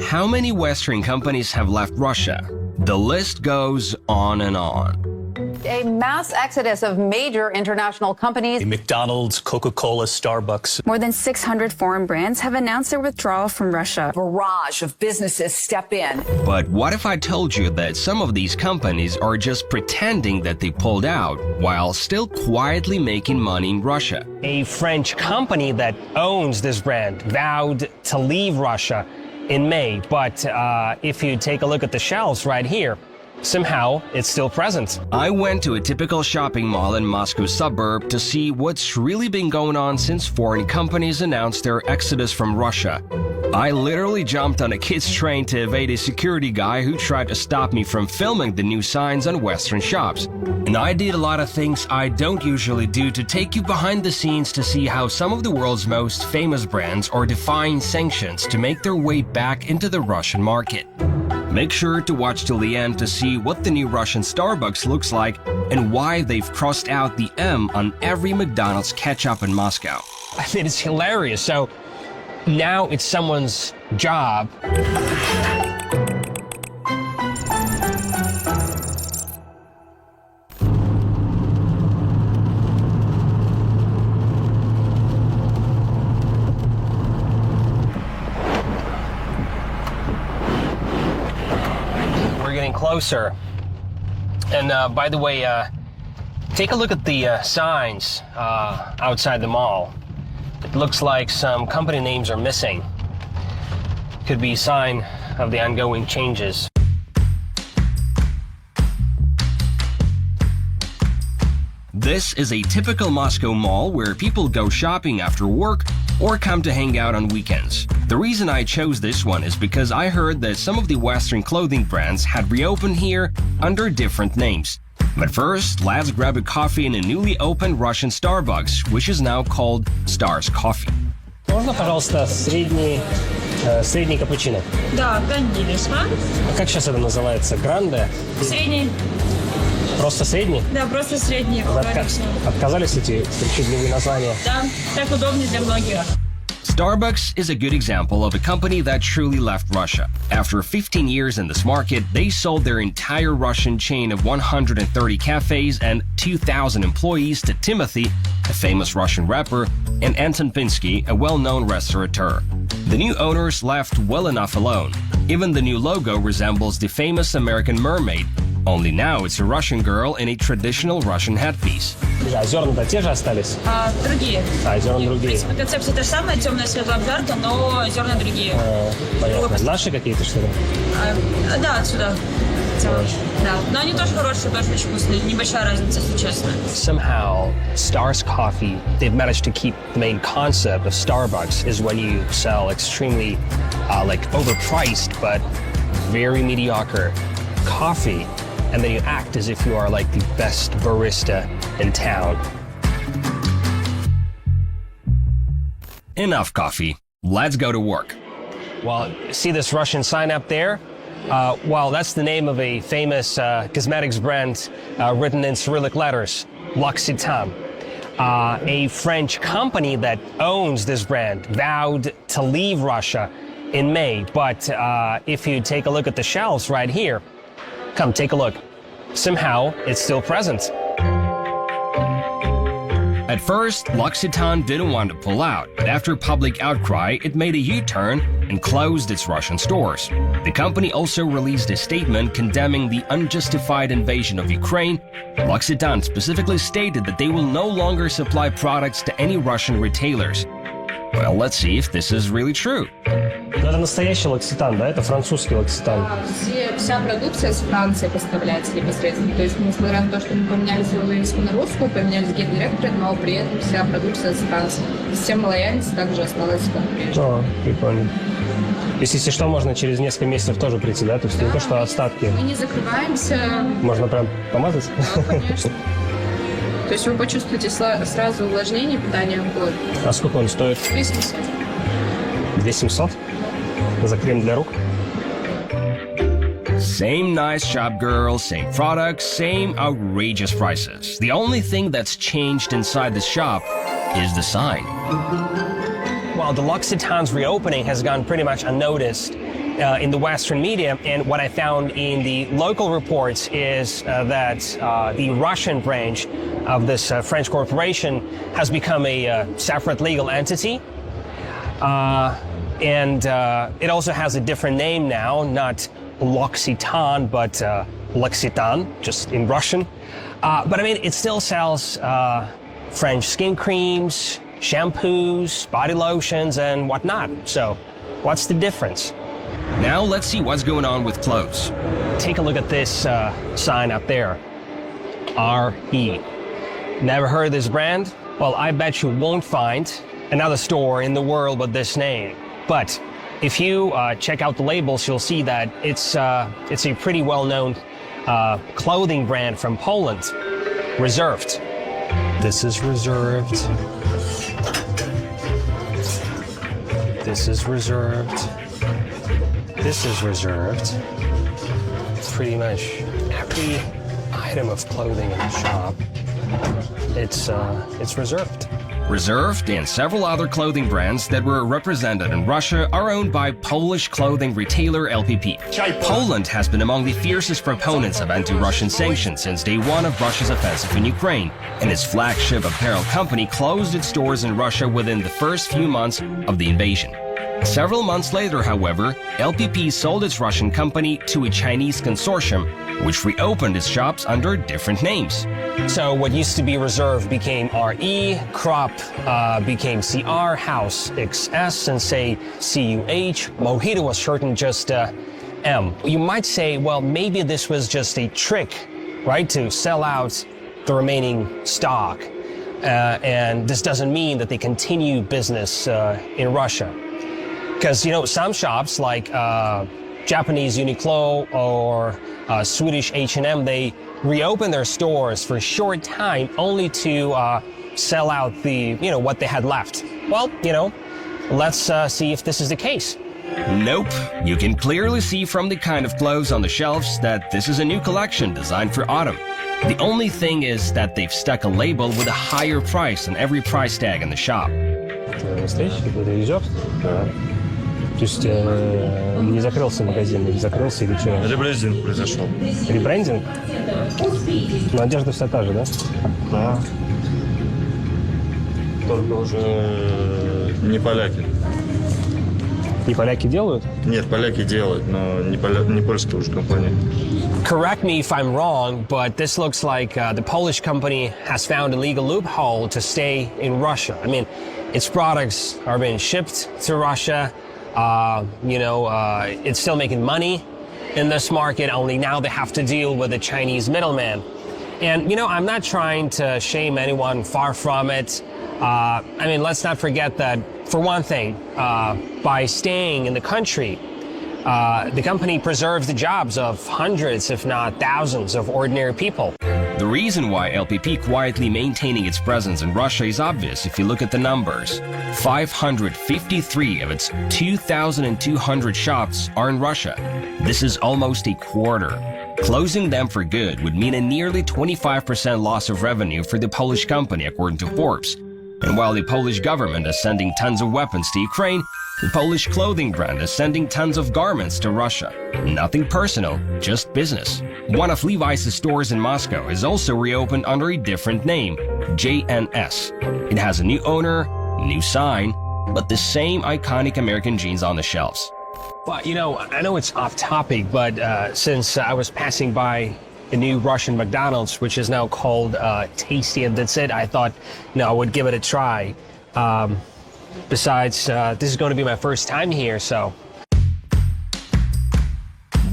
How many Western companies have left Russia? The list goes on and on. A mass exodus of major international companies. McDonald's, Coca-Cola, Starbucks. More than 600 foreign brands have announced their withdrawal from Russia. A barrage of businesses step in. But what if I told you that some of these companies are just pretending that they pulled out while still quietly making money in Russia? A French company that owns this brand vowed to leave Russia in May, but if you take a look at the shelves right here, somehow it's still present. I went to a typical shopping mall in Moscow suburb to see what's really been going on since foreign companies announced their exodus from Russia. I literally jumped on a kid's train to evade a security guy who tried to stop me from filming the new signs on Western shops. And I did a lot of things I don't usually do to take you behind the scenes to see how some of the world's most famous brands are defying sanctions to make their way back into the Russian market. Make sure to watch till the end to see what the new Russian Starbucks looks like and why they've crossed out the M on every McDonald's ketchup in Moscow. I think it's hilarious. So now it's someone's job. Closer. And by the way, take a look at the signs outside the mall. It looks like some company names are missing. Could be a sign of the ongoing changes. This is a typical Moscow mall where people go shopping after work or come to hang out on weekends. The reason I chose this one is because I heard that some of the Western clothing brands had reopened here under different names. But first, let's grab a coffee in a newly opened Russian Starbucks, which is now called Stars Coffee. Можно, пожалуйста, средний капучино? Да, конечно. Как сейчас это называется? Гранде? Средний. Просто средний? Да, просто средний. Отказались эти причудливые названия? Да, так удобнее для многих. Starbucks is a good example of a company that truly left Russia. After 15 years in this market, they sold their entire Russian chain of 130 cafes and 2,000 employees to Timothy, a famous Russian rapper, and Anton Pinsky, a well-known restaurateur. The new owners left well enough alone. Even the new logo resembles the famous American mermaid, only now it's a Russian girl in a traditional Russian headpiece. А зерна-то те же остались? Другие. Зерна другие. В принципе, концепция та же самая, темная, светлая обжарка, но зерна другие. Понятно. Наши какие-то, что ли? Да, отсюда. Да. Но они тоже хорошие, тоже очень вкусные. Небольшая разница, если честно. Somehow, Stars Coffee, they've managed to keep the main concept of Starbucks is when you sell extremely, overpriced, but very mediocre coffee. And then you act as if you are like the best barista in town. Enough coffee. Let's go to work. Well, see this Russian sign up there? Well, that's the name of a famous cosmetics brand written in Cyrillic letters, L'Occitane. A French company that owns this brand vowed to leave Russia in May. But if you take a look at the shelves right here, come take a look. Somehow, it's still present. At first, L'Occitane didn't want to pull out, but after public outcry, it made a U-turn and closed its Russian stores. The company also released a statement condemning the unjustified invasion of Ukraine. L'Occitane specifically stated that they will no longer supply products to any Russian retailers. Well, let's see if this is really true. Это настоящий L'Occitane, да? Это французский L'Occitane. Вся продукция с Франции поставляется непосредственно. То есть, несмотря на то, что мы поменяли свою вывеску на русскую, поменялись гендиректоры, но при этом вся продукция с Франции. Система лояльности также осталась как прежде. Прикольно. То есть, если что, можно через несколько месяцев тоже прийти, да? То есть, не то, что остатки. Мы не закрываемся. Можно прям помазать? Да, конечно. То есть вы почувствуете сразу увлажнение питания в год. А сколько он стоит? 2700. 2700? За крем для рук? Same nice shop girl, same products, same outrageous prices. The only thing that's changed inside the shop is the sign. Well, the L'Occitane's reopening has gone pretty much unnoticed. in the Western media, and what I found in the local reports is that the Russian branch of this French corporation has become a separate legal entity. And it also has a different name now, not L'Occitane, but L'Occitane, just in Russian. But I mean, it still sells French skin creams, shampoos, body lotions, and whatnot. So what's the difference? Now let's see what's going on with clothes. Take a look at this sign up there. R.E. Never heard of this brand? Well, I bet you won't find another store in the world with this name. But if you check out the labels, you'll see that it's a pretty well-known clothing brand from Poland, Reserved. This is Reserved. This is Reserved. This is Reserved. Pretty much every item of clothing in the shop, it's Reserved. Reserved and several other clothing brands that were represented in Russia are owned by Polish clothing retailer LPP. Poland has been among the fiercest proponents of anti-Russian sanctions since day one of Russia's offensive in Ukraine, and its flagship apparel company closed its stores in Russia within the first few months of the invasion. Several months later, however, LPP sold its Russian company to a Chinese consortium, which reopened its shops under different names. So what used to be Reserved became RE, Crop became CR, House XS, and say CUH. Mojito was shortened just M. You might say, well, maybe this was just a trick, right, to sell out the remaining stock. And this doesn't mean that they continue business in Russia. Because, you know, some shops like Japanese Uniqlo or Swedish H&M, they reopen their stores for a short time only to sell out the, you know, what they had left. Well, you know, let's see if this is the case. Nope. You can clearly see from the kind of clothes on the shelves that this is a new collection designed for autumn. The only thing is that they've stuck a label with a higher price on every price tag in the shop. То есть не закрылся магазин, или закрылся, или что? Ребрендинг произошел. Ребрендинг? Но одежда вся та же, да? Да. Только уже не поляки. Не поляки делают? Нет, поляки делают, но не польская уже компания. Correct me if I'm wrong, but this looks like the Polish company has found a legal loophole to stay in Russia. I mean, its products are being shipped to Russia. It's still making money in this market, only now they have to deal with a Chinese middleman. And, you know, I'm not trying to shame anyone, far from it. I mean, let's not forget that, for one thing, by staying in the country, the company preserves the jobs of hundreds, if not thousands, of ordinary people. The reason why LPP quietly maintaining its presence in Russia is obvious if you look at the numbers. 553 of its 2,200 shops are in Russia. This is almost a quarter. Closing them for good would mean a nearly 25% loss of revenue for the Polish company, according to Forbes. And while the Polish government is sending tons of weapons to Ukraine, the Polish clothing brand is sending tons of garments to Russia. Nothing personal, just business. One of Levi's stores in Moscow is also reopened under a different name, JNS. It has a new owner, new sign, but the same iconic American jeans on the shelves. Well, you know, I know it's off topic, but since I was passing by a new Russian McDonald's, which is now called Tasty, and that's it, I thought, I would give it a try. Besides, this is going to be my first time here, so.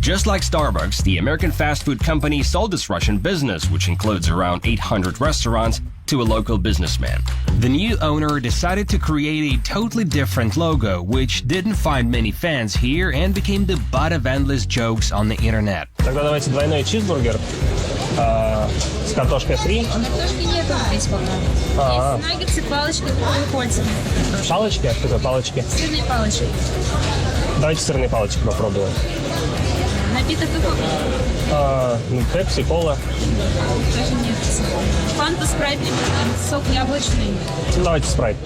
Just like Starbucks, the American fast food company sold its Russian business, which includes around 800 restaurants, to a local businessman. The new owner decided to create a totally different logo, which didn't find many fans here and became the butt of endless jokes on the internet. Тогда давайте двойной чизбургер с картошкой фри. Картошки нету здесь пока. Есть наггетсы, палочки, которые кольца. Палочки? А что это палочки? Сырные палочки. Давайте сырные палочки попробуем. Напиток какой? Пепси, кола. Тоже нет. Фанта, спрайт, сок яблочный. Давайте спрайт.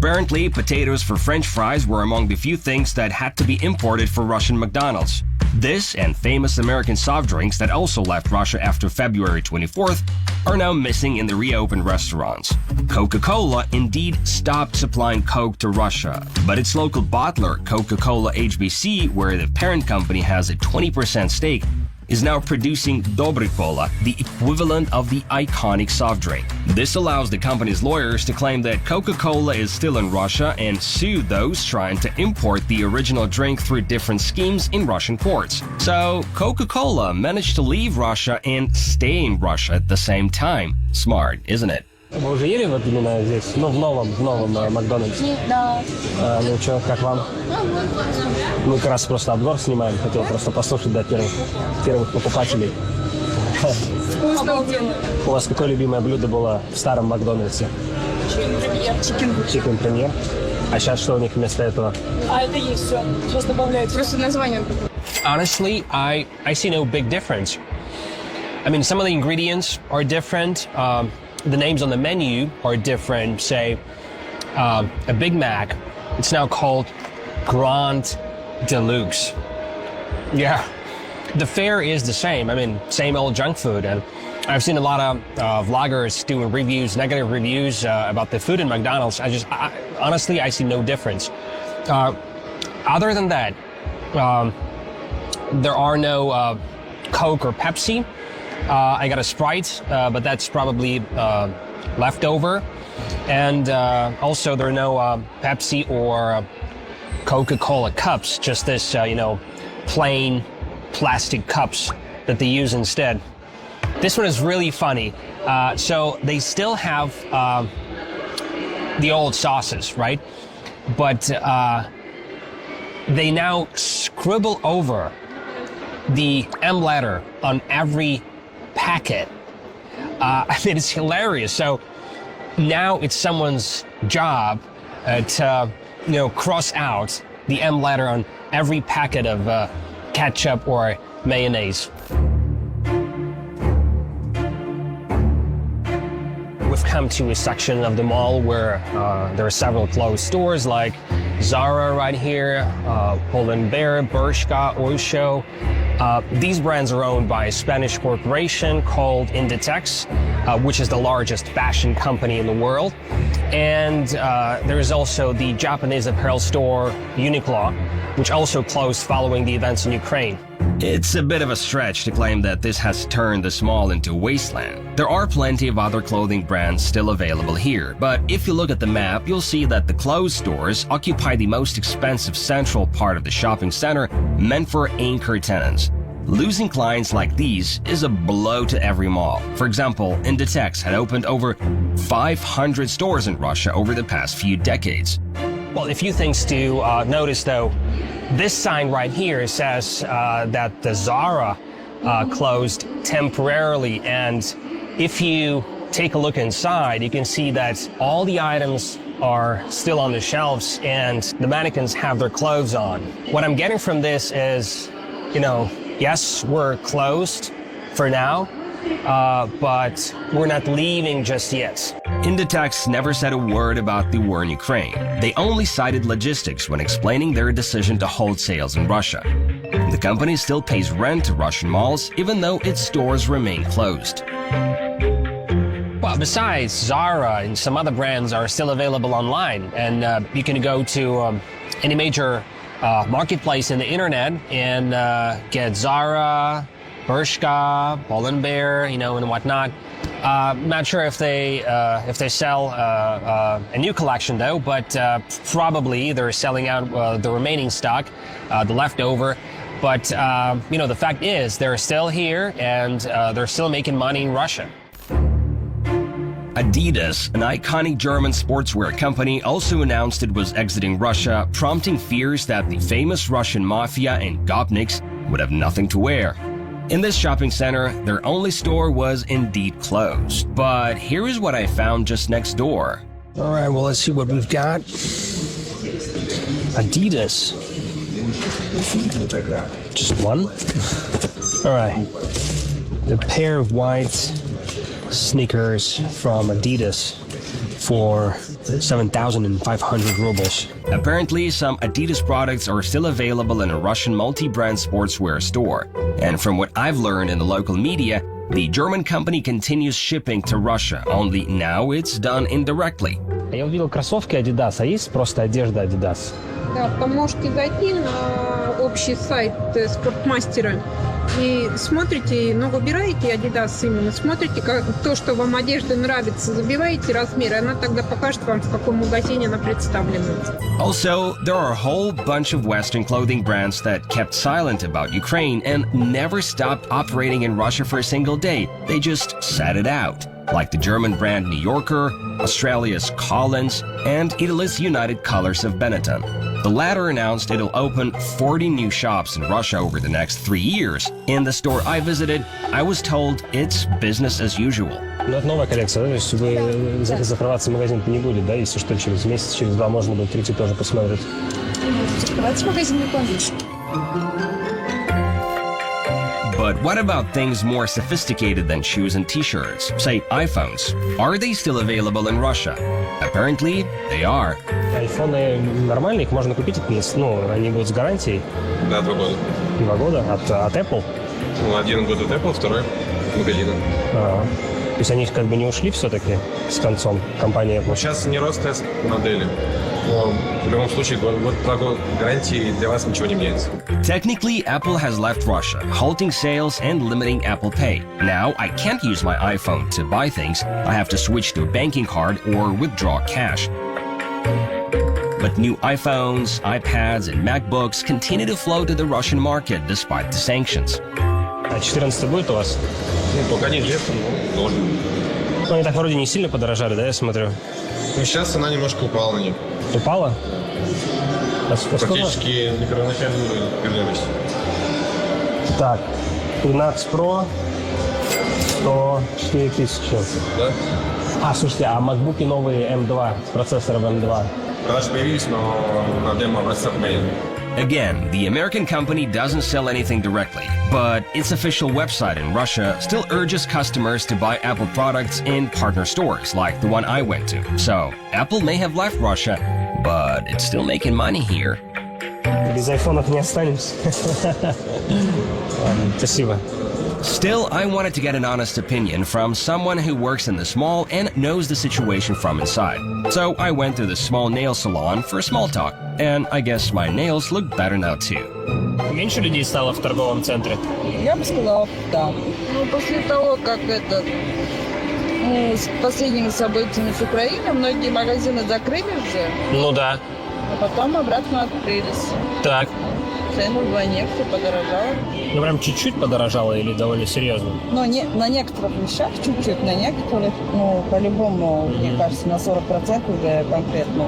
Apparently, potatoes for French fries were among the few things that had to be imported for Russian McDonald's. This and famous American soft drinks that also left Russia after February 24th are now missing in the reopened restaurants. Coca-Cola indeed stopped supplying Coke to Russia, but its local bottler, Coca-Cola HBC, where the parent company has a 20% stake, is now producing Dobry Cola, the equivalent of the iconic soft drink. This allows the company's lawyers to claim that Coca-Cola is still in Russia and sue those trying to import the original drink through different schemes in Russian courts. So, Coca-Cola managed to leave Russia and stay in Russia at the same time. Smart, isn't it? Вы уже ели вот именно здесь, ну, в новом Макдональдсе? Да. Ну что, как вам? Мы как раз просто обзор снимаем, хотел просто послушать, да, первых покупателей. Обалденно. У вас какое любимое блюдо было в старом Макдональдсе? Чикен премьер. А сейчас что у них вместо этого? А это есть все. Сейчас добавляется. Просто название. Honestly, I see no big difference. I mean, some of the ingredients are different. The names on the menu are different. Say, a Big Mac, it's now called Grand Deluxe. Yeah, the fare is the same. I mean, same old junk food. And I've seen a lot of vloggers doing reviews, negative reviews about the food in McDonald's. Honestly, I see no difference. Other than that, there are no Coke or Pepsi. I got a Sprite, but that's probably leftover. And also there are no Pepsi or Coca-Cola cups, just this, plain plastic cups that they use instead. This one is really funny. So they still have the old sauces, right? But they now scribble over the M letter on every packet. I mean, it's hilarious. So now it's someone's job to, cross out the M letter on every packet of ketchup or mayonnaise. We've come to a section of the mall where there are several closed stores like Zara right here, Pull&Bear, Bershka, Oysho. These brands are owned by a Spanish corporation called Inditex, which is the largest fashion company in the world. And there is also the Japanese apparel store Uniqlo, which also closed following the events in Ukraine. It's a bit of a stretch to claim that this has turned the mall into a wasteland. There are plenty of other clothing brands still available here, but if you look at the map, you'll see that the closed stores occupy the most expensive central part of the shopping center meant for anchor tenants. Losing clients like these is a blow to every mall. For example, Inditex had opened over 500 stores in Russia over the past few decades. Well, a few things to notice, though. This sign right here says that the Zara closed temporarily, and if you take a look inside, you can see that all the items are still on the shelves and the mannequins have their clothes on. What I'm getting from this is, yes, we're closed for now, but we're not leaving just yet. Inditex never said a word about the war in Ukraine. They only cited logistics when explaining their decision to hold sales in Russia. The company still pays rent to Russian malls, even though its stores remain closed. Well, besides, Zara and some other brands are still available online, and you can go to any major marketplace in the internet and get Zara, Bershka, Pull&Bear, and whatnot. Not sure if they sell a new collection though, but probably they're selling out the remaining stock, the leftover. But the fact is they're still here and they're still making money in Russia. Adidas, an iconic German sportswear company, also announced it was exiting Russia, prompting fears that the famous Russian mafia and gopniks would have nothing to wear. In this shopping center, their only store was indeed closed. But here is what I found just next door. All right, well, let's see what we've got. Adidas. Just one? All right. A pair of white sneakers from Adidas for 7,500 rubles. Apparently, some Adidas products are still available in a Russian multi-brand sportswear store. And from what I've learned in the local media, the German company continues shipping to Russia, only now it's done indirectly. Я увидел кроссовки Adidas, а есть просто одежда Adidas? Да, там можете зайти на общий сайт спортмастера и смотрите, но выбираете Adidas именно, смотрите как, то, что вам одежда нравится, забиваете размер, и она тогда покажет вам, в каком магазине она представлена. Also, there are a whole bunch of Western clothing brands that kept silent about Ukraine and never stopped operating in Russia for a single day. They just sat it out, like the German brand New Yorker, Australia's Collins, and Italy's United Colors of Benetton. The latter announced it'll open 40 new shops in Russia over the next 3 years. In the store I visited, I was told it's business as usual. Ну, это новая коллекция, да? То есть вы закрываться магазин-то не будет, да? Если что, через месяц, через два можно будет прийти тоже посмотреть. Закрывать магазин не планируешь. But what about things more sophisticated than shoes and t-shirts, say iPhones? Are they still available in Russia? Apparently, they are. Айфоны нормальные, их можно купить, ну, они будут с гарантией. Да, 2 года. 2 года от Apple. Ну, 1 год от Apple, второй магазина. То есть они как бы не ушли все-таки с концом, компания Apple. Сейчас не рост-тест модели. Но в любом случае, 2 года гарантии для вас ничего не меняется. Technically, Apple has left Russia, halting sales and limiting Apple Pay. Now, I can't use my iPhone to buy things. I have to switch to a banking card or withdraw cash. But new iPhones, iPads, and MacBooks continue to flow to the Russian market despite the sanctions. А 14 будет у вас? Ну, пока нет лета, но должен. Ну, они так вроде не сильно подорожали, да, я смотрю? Ну, сейчас цена немножко упала на них. Упала? Практически не первоначальный уровень вернемся. Так, 13 Pro, 104 тысячи. Да? А, слушайте, а MacBook'и новые M2 с процессором M2? Продажи появились, но на демо-образцах нет. Again, the American company doesn't sell anything directly, but its official website in Russia still urges customers to buy Apple products in partner stores like the one I went to. So, Apple may have left Russia, but it's still making money here. Без айфонов не останемся. Спасибо. Still, I wanted to get an honest opinion from someone who works in the mall and knows the situation from inside. So I went to the small nail salon for a small talk, and I guess my nails look better now too. Меньше людей стало в торговом центре? Я бы сказала, да. Ну, после того, как с последними событиями с Украиной, многие магазины закрыли уже, Ну да. а потом обратно открылись. Так. Цены вдвойне, все подорожало. Ну прям чуть-чуть подорожало или довольно серьезно? Но на некоторых вещах чуть-чуть, на некоторых, ну, по-любому, мне кажется, на 40% уже конкретно.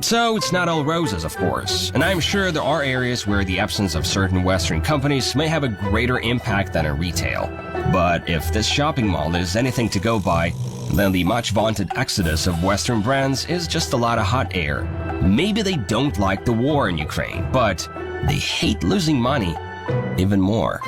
So it's not all roses, of course, and I'm sure there are areas where the absence of certain Western companies may have a greater impact than in retail. But if this shopping mall is anything to go by, then the much vaunted exodus of Western brands is just a lot of hot air. Maybe they don't like the war in Ukraine, but they hate losing money even more.